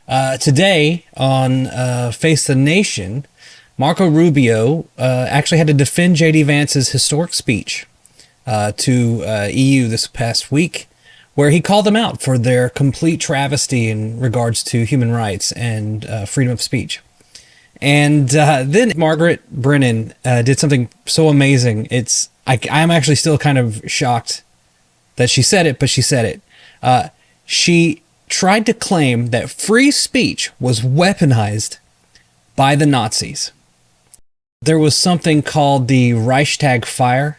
Today on Face the Nation, Marco Rubio actually had to defend J.D. Vance's historic speech to EU this past week, where he called them out for their complete travesty in regards to human rights and freedom of speech. And then Margaret Brennan did something so amazing. I'm actually still kind of shocked that she said it, but she said it. She tried to claim that free speech was weaponized by the Nazis. There was something called the Reichstag fire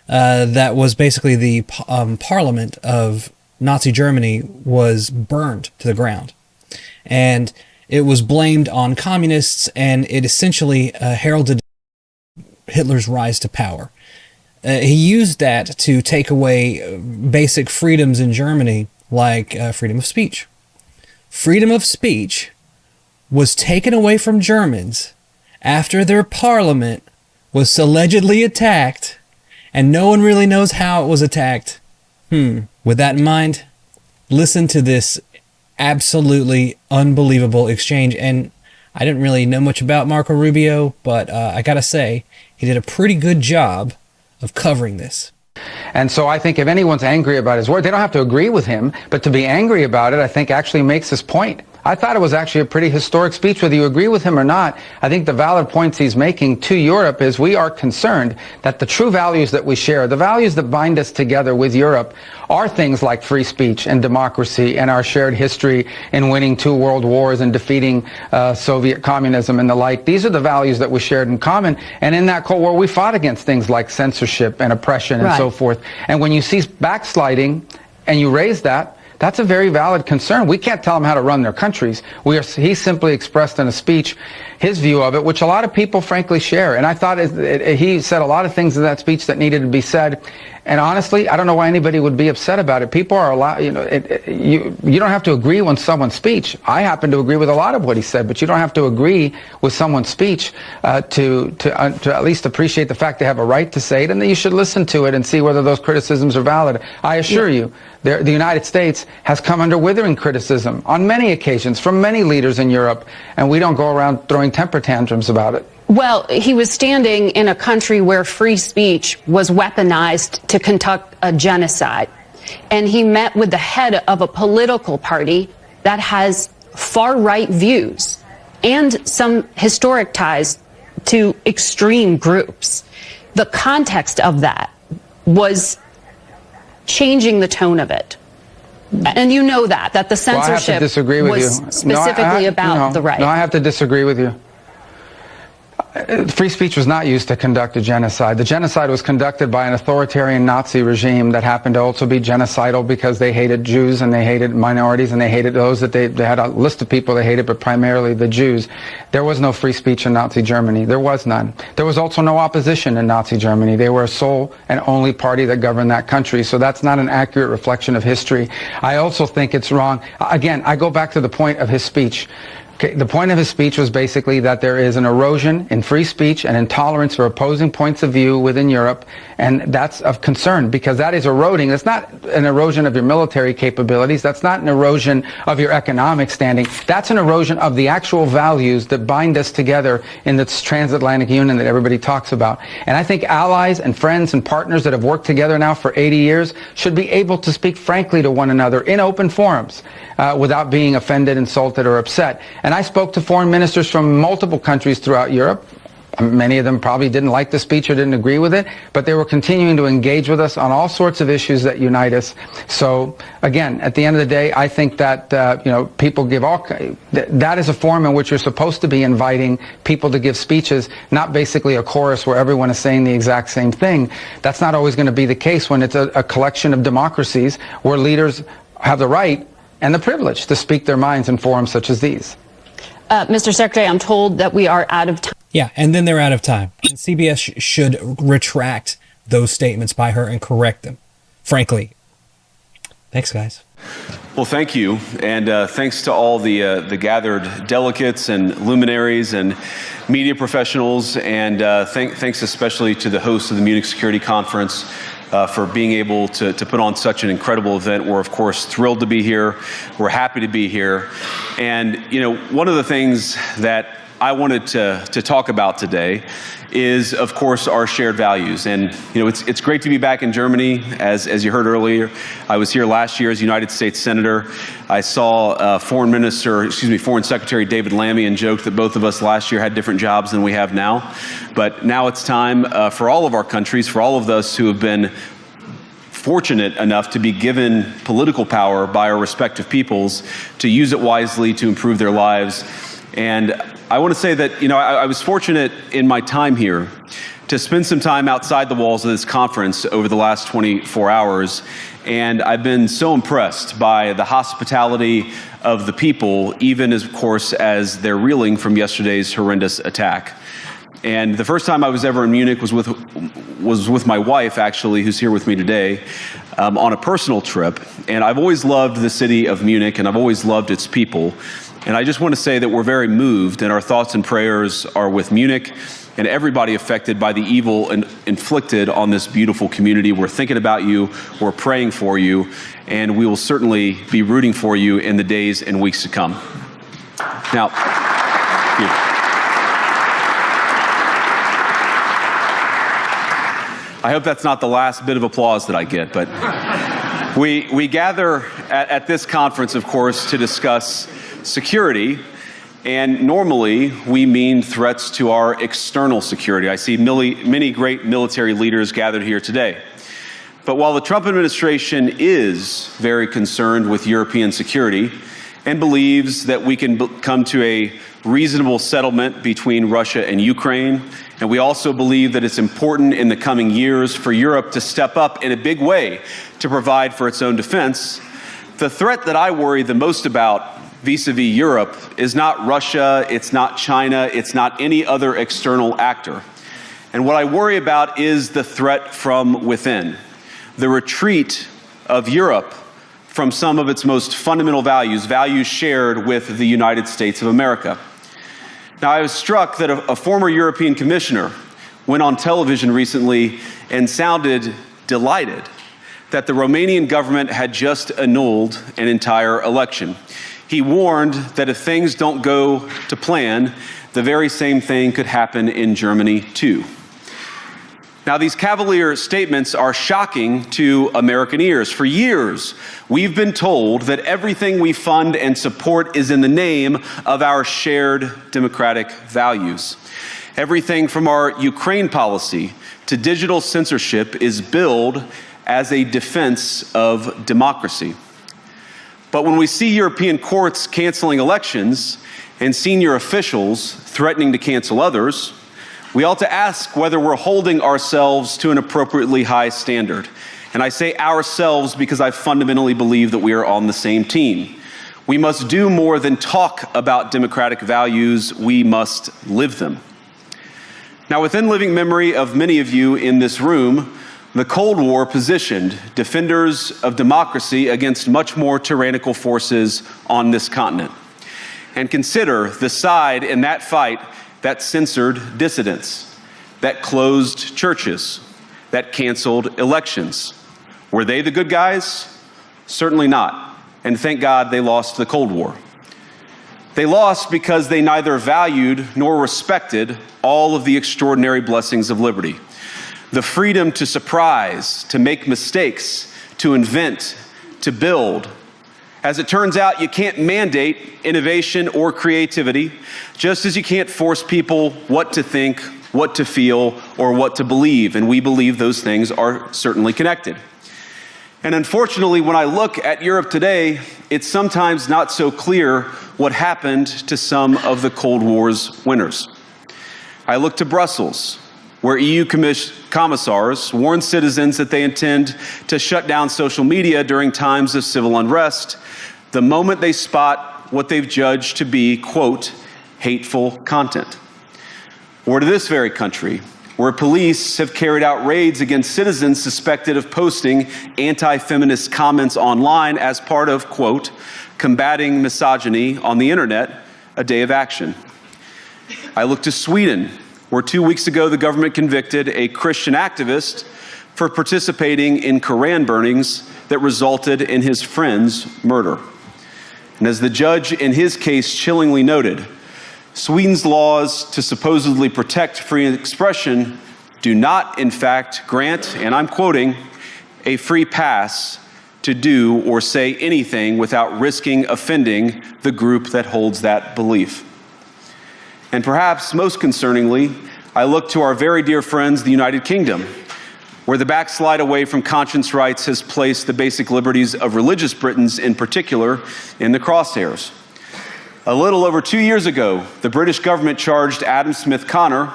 that was basically the parliament of Nazi Germany was burned to the ground. And it was blamed on communists, and it essentially heralded Hitler's rise to power. He used that to take away basic freedoms in Germany, like freedom of speech. Freedom of speech was taken away from Germans after their parliament was allegedly attacked, and no one really knows how it was attacked. With that in mind, listen to this absolutely unbelievable exchange. And I didn't really know much about Marco Rubio, but I gotta say, he did a pretty good job of covering this. And so I think if anyone's angry about his word, they don't have to agree with him, but to be angry about it, I think actually makes his point. I thought it was actually a pretty historic speech, whether you agree with him or not. I think the valid points he's making to Europe is we are concerned that the true values that we share, the values that bind us together with Europe, are things like free speech and democracy and our shared history in winning 2 world wars and defeating Soviet communism and the like. These are the values that we shared in common. And in that Cold War, we fought against things like censorship and oppression and so forth. And when you see backsliding and you raise that, that's a very valid concern. We can't tell them how to run their countries. He simply expressed in a speech his view of it, which a lot of people frankly share. And I thought he said a lot of things in that speech that needed to be said. And honestly, I don't know why anybody would be upset about it. People are allowed, you don't have to agree with someone's speech. I happen to agree with a lot of what he said, but you don't have to agree with someone's speech to at least appreciate the fact they have a right to say it, and that you should listen to it and see whether those criticisms are valid. I assure you, the United States has come under withering criticism on many occasions from many leaders in Europe, and we don't go around throwing temper tantrums about it. Well, he was standing in a country where free speech was weaponized to conduct a genocide. And he met with the head of a political party that has far-right views and some historic ties to extreme groups. The context of that was changing the tone of it. And you know that the censorship was specifically about the right. No, I have to disagree with you. Free speech was not used to conduct a genocide. The genocide was conducted by an authoritarian Nazi regime that happened to also be genocidal because they hated Jews and they hated minorities and they hated those that they had a list of people they hated, but primarily the Jews. There was no free speech in Nazi Germany. There was none. There was also no opposition in Nazi Germany. They were a sole and only party that governed that country. So that's not an accurate reflection of history. I also think it's wrong. Again, I go back to the point of his speech. Okay, the point of his speech was basically that there is an erosion in free speech and intolerance for opposing points of view within Europe, and that's of concern because that is eroding. That's not an erosion of your military capabilities. That's not an erosion of your economic standing. That's an erosion of the actual values that bind us together in this transatlantic union that everybody talks about. And I think allies and friends and partners that have worked together now for 80 years should be able to speak frankly to one another in open forums without being offended, insulted, or upset. And I spoke to foreign ministers from multiple countries throughout Europe. Many of them probably didn't like the speech or didn't agree with it, but they were continuing to engage with us on all sorts of issues that unite us. So, again, at the end of the day, I think that, people give that is a forum in which you're supposed to be inviting people to give speeches, not basically a chorus where everyone is saying the exact same thing. That's not always going to be the case when it's a collection of democracies where leaders have the right and the privilege to speak their minds in forums such as these. Mr. Secretary, I'm told that we are out of time. Yeah, and then they're out of time. And CBS should retract those statements by her and correct them, frankly. Thanks, guys. Well, thank you, and thanks to all the gathered delegates and luminaries and media professionals, and thanks especially to the host of the Munich Security Conference, for being able to put on such an incredible event. We're, of course, thrilled to be here. We're happy to be here. And, one of the things that I wanted to talk about today is, of course, our shared values. And, it's great to be back in Germany. As you heard earlier, I was here last year as United States Senator. I saw Foreign Secretary David Lammy and joked that both of us last year had different jobs than we have now. But now it's time for all of our countries, for all of us who have been fortunate enough to be given political power by our respective peoples, to use it wisely to improve their lives. And I want to say that, I was fortunate in my time here to spend some time outside the walls of this conference over the last 24 hours. And I've been so impressed by the hospitality of the people, even as, of course, as they're reeling from yesterday's horrendous attack. And the first time I was ever in Munich was with my wife, actually, who's here with me today, on a personal trip. And I've always loved the city of Munich, and I've always loved its people. And I just want to say that we're very moved, and our thoughts and prayers are with Munich and everybody affected by the evil inflicted on this beautiful community. We're thinking about you, we're praying for you, and we will certainly be rooting for you in the days and weeks to come. Now, I hope that's not the last bit of applause that I get, but we gather at this conference, of course, to discuss security, and normally we mean threats to our external security. I see many great military leaders gathered here today. But while the Trump administration is very concerned with European security and believes that we can come to a reasonable settlement between Russia and Ukraine, and we also believe that it's important in the coming years for Europe to step up in a big way to provide for its own defense, the threat that I worry the most about vis-a-vis Europe is not Russia, it's not China, it's not any other external actor. And what I worry about is the threat from within, the retreat of Europe from some of its most fundamental values shared with the United States of America. Now, I was struck that a former European commissioner went on television recently and sounded delighted that the Romanian government had just annulled an entire election. He warned that if things don't go to plan, the very same thing could happen in Germany too. Now, these cavalier statements are shocking to American ears. For years, we've been told that everything we fund and support is in the name of our shared democratic values. Everything from our Ukraine policy to digital censorship is billed as a defense of democracy. But when we see European courts canceling elections and senior officials threatening to cancel others, we ought to ask whether we're holding ourselves to an appropriately high standard. And I say ourselves because I fundamentally believe that we are on the same team. We must do more than talk about democratic values, we must live them. Now, within living memory of many of you in this room, the Cold War positioned defenders of democracy against much more tyrannical forces on this continent. And consider the side in that fight that censored dissidents, that closed churches, that canceled elections. Were they the good guys? Certainly not. And thank God they lost the Cold War. They lost because they neither valued nor respected all of the extraordinary blessings of liberty. The freedom to surprise, to make mistakes, to invent, to build. As it turns out, you can't mandate innovation or creativity, just as you can't force people what to think, what to feel, or what to believe. And we believe those things are certainly connected. And unfortunately, when I look at Europe today, it's sometimes not so clear what happened to some of the Cold War's winners. I look to Brussels, where EU commissars warn citizens that they intend to shut down social media during times of civil unrest the moment they spot what they've judged to be, quote, hateful content. Or to this very country, where police have carried out raids against citizens suspected of posting anti-feminist comments online as part of, quote, combating misogyny on the internet, a day of action. I look to Sweden, where 2 weeks ago the government convicted a Christian activist for participating in Koran burnings that resulted in his friend's murder. And as the judge in his case chillingly noted, Sweden's laws to supposedly protect free expression do not, in fact, grant, and I'm quoting, a free pass to do or say anything without risking offending the group that holds that belief. And perhaps most concerningly, I look to our very dear friends, the United Kingdom, where the backslide away from conscience rights has placed the basic liberties of religious Britons in particular in the crosshairs. A little over 2 years ago, the British government charged Adam Smith Connor,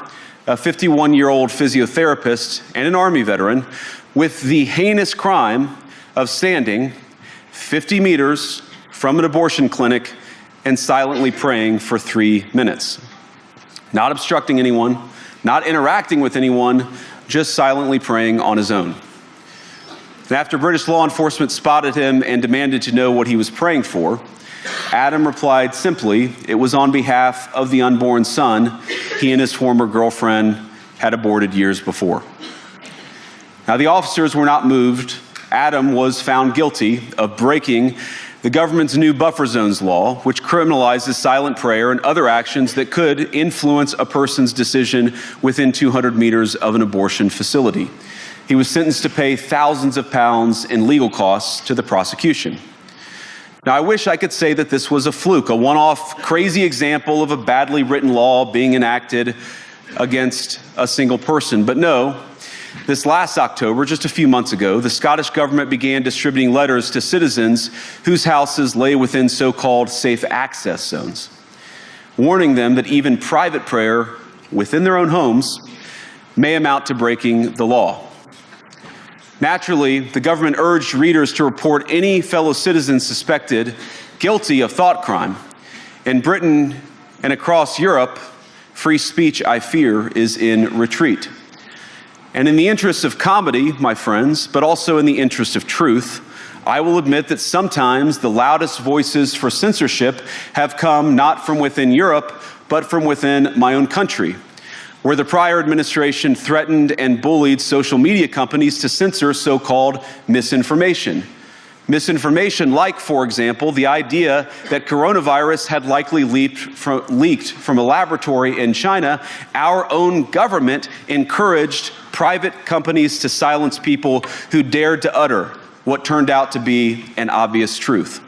a 51-year-old physiotherapist and an Army veteran, with the heinous crime of standing 50 meters from an abortion clinic and silently praying for 3 minutes. Not obstructing anyone, not interacting with anyone, just silently praying on his own. And after British law enforcement spotted him and demanded to know what he was praying for, Adam replied simply, it was on behalf of the unborn son he and his former girlfriend had aborted years before. Now, the officers were not moved. Adam was found guilty of breaking the government's new buffer zones law, which criminalizes silent prayer and other actions that could influence a person's decision within 200 meters of an abortion facility. He was sentenced to pay thousands of pounds in legal costs to the prosecution. Now, I wish I could say that this was a fluke, a one-off crazy example of a badly written law being enacted against a single person. But no, this last October, just a few months ago, the Scottish government began distributing letters to citizens whose houses lay within so-called safe access zones, warning them that even private prayer within their own homes may amount to breaking the law. Naturally, the government urged readers to report any fellow citizens suspected guilty of thought crime. In Britain and across Europe, free speech, I fear, is in retreat. And in the interest of comedy, my friends, but also in the interest of truth, I will admit that sometimes the loudest voices for censorship have come not from within Europe, but from within my own country, where the prior administration threatened and bullied social media companies to censor so-called misinformation. Misinformation like, for example, the idea that coronavirus had likely leaked from a laboratory in China. Our own government encouraged private companies to silence people who dared to utter what turned out to be an obvious truth.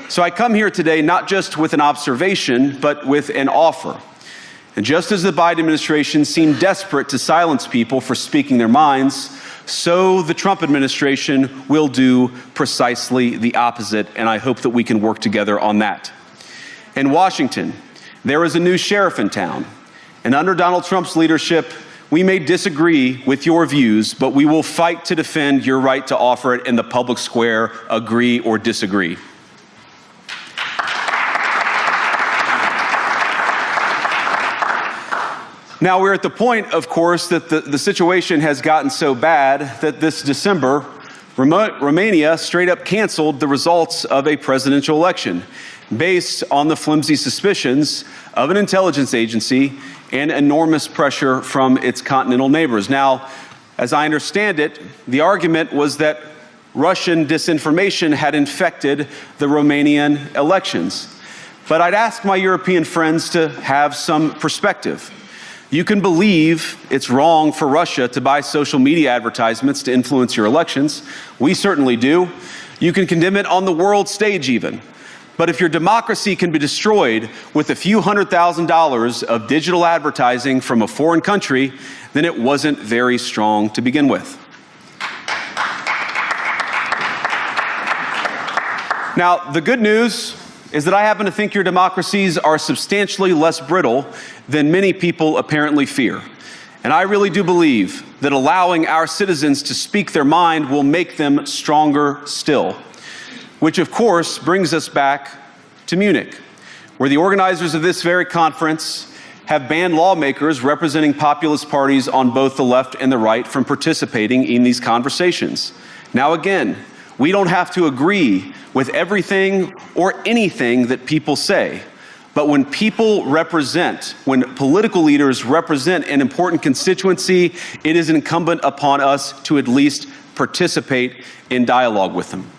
So I come here today not just with an observation, but with an offer. And just as the Biden administration seemed desperate to silence people for speaking their minds, so the Trump administration will do precisely the opposite, and I hope that we can work together on that. In Washington, there is a new sheriff in town, and under Donald Trump's leadership, we may disagree with your views, but we will fight to defend your right to offer it in the public square, agree or disagree. Now, we're at the point, of course, that the situation has gotten so bad that this December, Romania straight up canceled the results of a presidential election based on the flimsy suspicions of an intelligence agency and enormous pressure from its continental neighbors. Now, as I understand it, the argument was that Russian disinformation had infected the Romanian elections. But I'd ask my European friends to have some perspective. You can believe it's wrong for Russia to buy social media advertisements to influence your elections. We certainly do. You can condemn it on the world stage even. But if your democracy can be destroyed with a few $100,000 of digital advertising from a foreign country, then it wasn't very strong to begin with. Now, the good news is that I happen to think your democracies are substantially less brittle than many people apparently fear. And I really do believe that allowing our citizens to speak their mind will make them stronger still. Which, of course, brings us back to Munich, where the organizers of this very conference have banned lawmakers representing populist parties on both the left and the right from participating in these conversations. Now, again, we don't have to agree with everything or anything that people say, But when when political leaders represent an important constituency, it is incumbent upon us to at least participate in dialogue with them.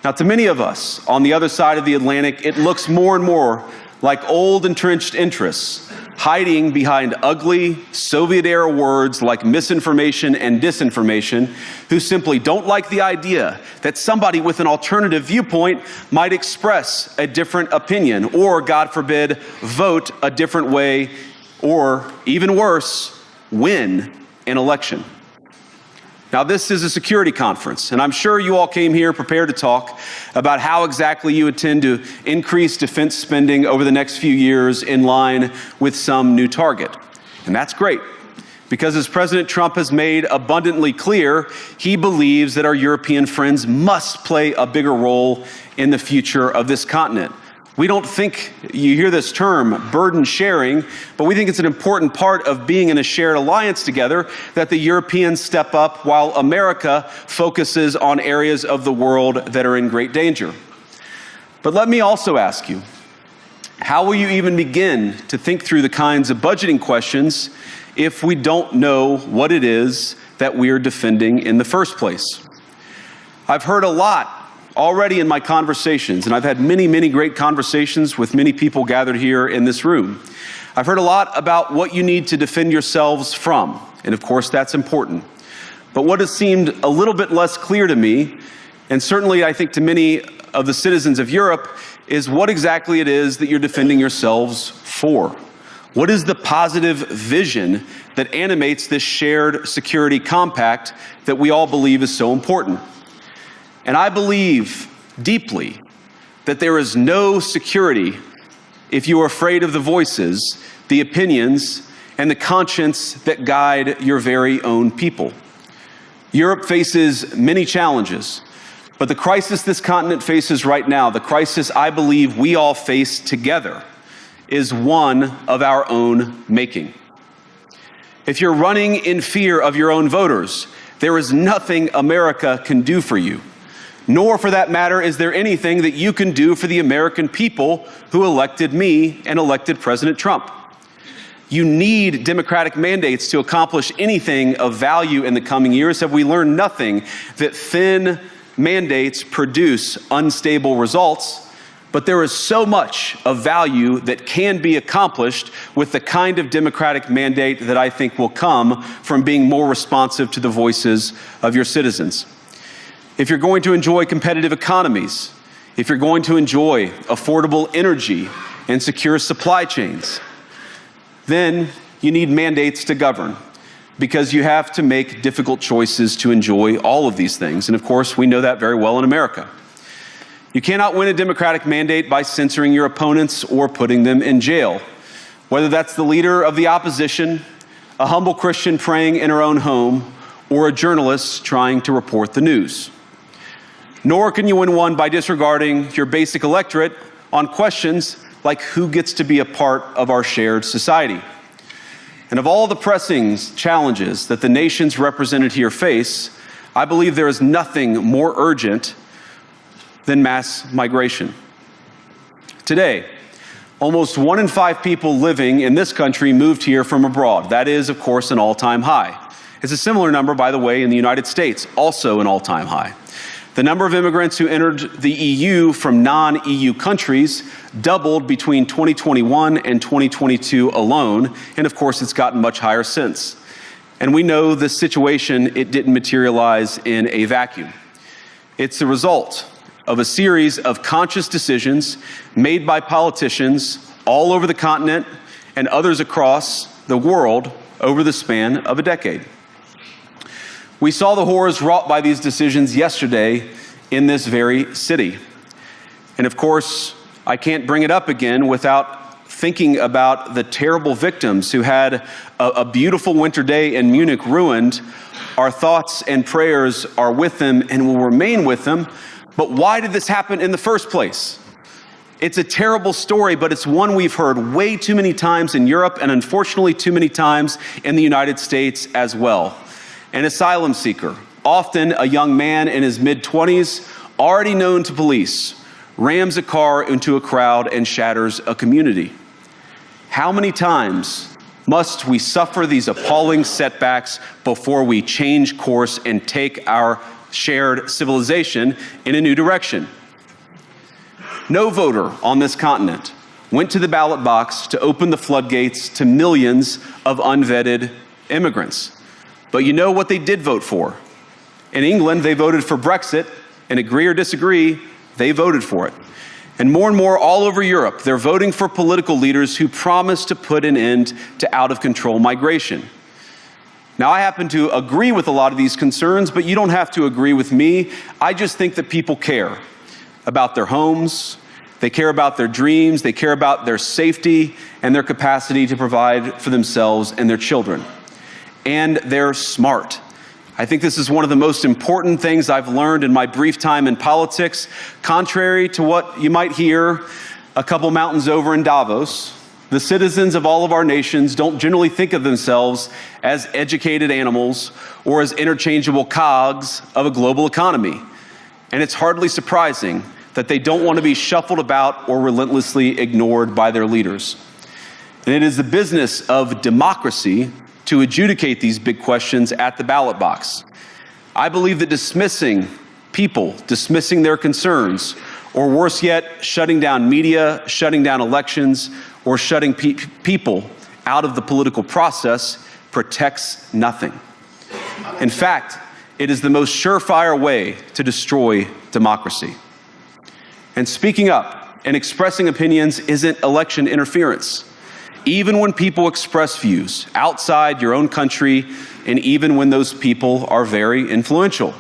Now, to many of us on the other side of the Atlantic, it looks more and more like old entrenched interests hiding behind ugly Soviet-era words like misinformation and disinformation, who simply don't like the idea that somebody with an alternative viewpoint might express a different opinion or, God forbid, vote a different way or, even worse, win an election. Now, this is a security conference, and I'm sure you all came here prepared to talk about how exactly you intend to increase defense spending over the next few years in line with some new target. And that's great, because as President Trump has made abundantly clear, he believes that our European friends must play a bigger role in the future of this continent. We don't think, you hear this term, burden sharing, but we think it's an important part of being in a shared alliance together that the Europeans step up while America focuses on areas of the world that are in great danger. But let me also ask you, how will you even begin to think through the kinds of budgeting questions if we don't know what it is that we are defending in the first place? I've heard a lot already in my conversations, and I've had many, many great conversations with many people gathered here in this room. I've heard a lot about what you need to defend yourselves from, and of course that's important. But what has seemed a little bit less clear to me, and certainly I think to many of the citizens of Europe, is what exactly it is that you're defending yourselves for. What is the positive vision that animates this shared security compact that we all believe is so important? And I believe deeply that there is no security if you are afraid of the voices, the opinions, and the conscience that guide your very own people. Europe faces many challenges, but the crisis this continent faces right now, the crisis I believe we all face together, is one of our own making. If you're running in fear of your own voters, there is nothing America can do for you. Nor, for that matter, is there anything that you can do for the American people who elected me and elected President Trump. You need democratic mandates to accomplish anything of value in the coming years. Have we learned nothing that thin mandates produce unstable results? But there is so much of value that can be accomplished with the kind of democratic mandate that I think will come from being more responsive to the voices of your citizens. If you're going to enjoy competitive economies, if you're going to enjoy affordable energy and secure supply chains, then you need mandates to govern, because you have to make difficult choices to enjoy all of these things. And of course, we know that very well in America. You cannot win a democratic mandate by censoring your opponents or putting them in jail, whether that's the leader of the opposition, a humble Christian praying in her own home, or a journalist trying to report the news. Nor can you win one by disregarding your basic electorate on questions like who gets to be a part of our shared society. And of all the pressing challenges that the nations represented here face, I believe there is nothing more urgent than mass migration. Today, almost 1 in 5 people living in this country moved here from abroad. That is, of course, an all-time high. It's a similar number, by the way, in the United States, also an all-time high. The number of immigrants who entered the EU from non-EU countries doubled between 2021 and 2022 alone, and of course it's gotten much higher since. And we know the situation, it didn't materialize in a vacuum. It's the result of a series of conscious decisions made by politicians all over the continent and others across the world over the span of a decade. We saw the horrors wrought by these decisions yesterday in this very city. And of course, I can't bring it up again without thinking about the terrible victims who had a beautiful winter day in Munich ruined. Our thoughts and prayers are with them and will remain with them. But why did this happen in the first place? It's a terrible story, but it's one we've heard way too many times in Europe and unfortunately too many times in the United States as well. An asylum seeker, often a young man in his mid-20s, already known to police, rams a car into a crowd, and shatters a community. How many times must we suffer these appalling setbacks before we change course and take our shared civilization in a new direction? No voter on this continent went to the ballot box to open the floodgates to millions of unvetted immigrants. But you know what they did vote for? In England, they voted for Brexit, and agree or disagree, they voted for it. And more all over Europe, they're voting for political leaders who promise to put an end to out-of-control migration. Now, I happen to agree with a lot of these concerns, but you don't have to agree with me. I just think that people care about their homes, they care about their dreams, they care about their safety and their capacity to provide for themselves and their children. And they're smart. I think this is one of the most important things I've learned in my brief time in politics. Contrary to what you might hear a couple mountains over in Davos, the citizens of all of our nations don't generally think of themselves as educated animals or as interchangeable cogs of a global economy. And it's hardly surprising that they don't want to be shuffled about or relentlessly ignored by their leaders. And it is the business of democracy to adjudicate these big questions at the ballot box. I believe that dismissing people, dismissing their concerns, or worse yet, shutting down media, shutting down elections, or shutting people out of the political process protects nothing. In fact, it is the most surefire way to destroy democracy. And speaking up and expressing opinions isn't election interference. Even when people express views outside your own country, and even when those people are very influential.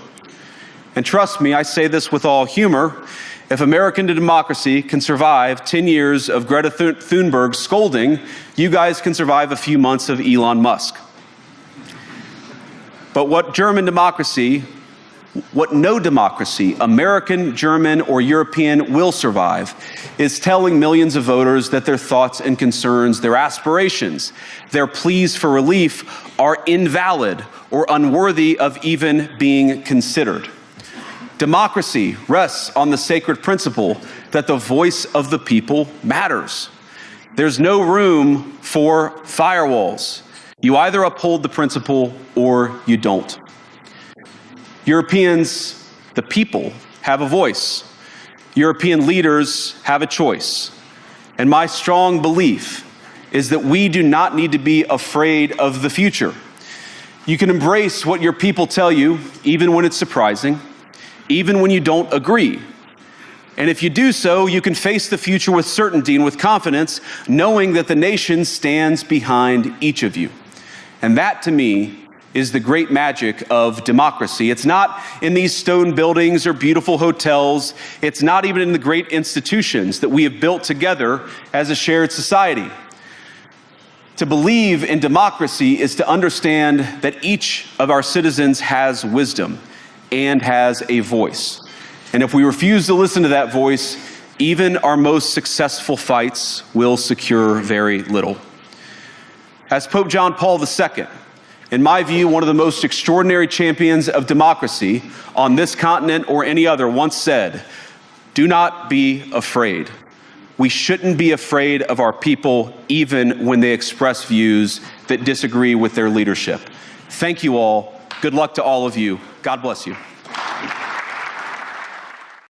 And trust me, I say this with all humor, if American democracy can survive 10 years of Greta Thunberg scolding, you guys can survive a few months of Elon Musk. But what no democracy, American, German, or European, will survive is telling millions of voters that their thoughts and concerns, their aspirations, their pleas for relief are invalid or unworthy of even being considered. Democracy rests on the sacred principle that the voice of the people matters. There's no room for firewalls. You either uphold the principle or you don't. Europeans, the people, have a voice. European leaders have a choice. And my strong belief is that we do not need to be afraid of the future. You can embrace what your people tell you, even when it's surprising, even when you don't agree. And if you do so, you can face the future with certainty and with confidence, knowing that the nation stands behind each of you. And that, to me, is the great magic of democracy. It's not in these stone buildings or beautiful hotels. It's not even in the great institutions that we have built together as a shared society. To believe in democracy is to understand that each of our citizens has wisdom and has a voice. And if we refuse to listen to that voice, even our most successful fights will secure very little. As Pope John Paul II, in my view, one of the most extraordinary champions of democracy on this continent or any other, once said, "Do not be afraid." We shouldn't be afraid of our people, even when they express views that disagree with their leadership. Thank you all. Good luck to all of you. God bless you.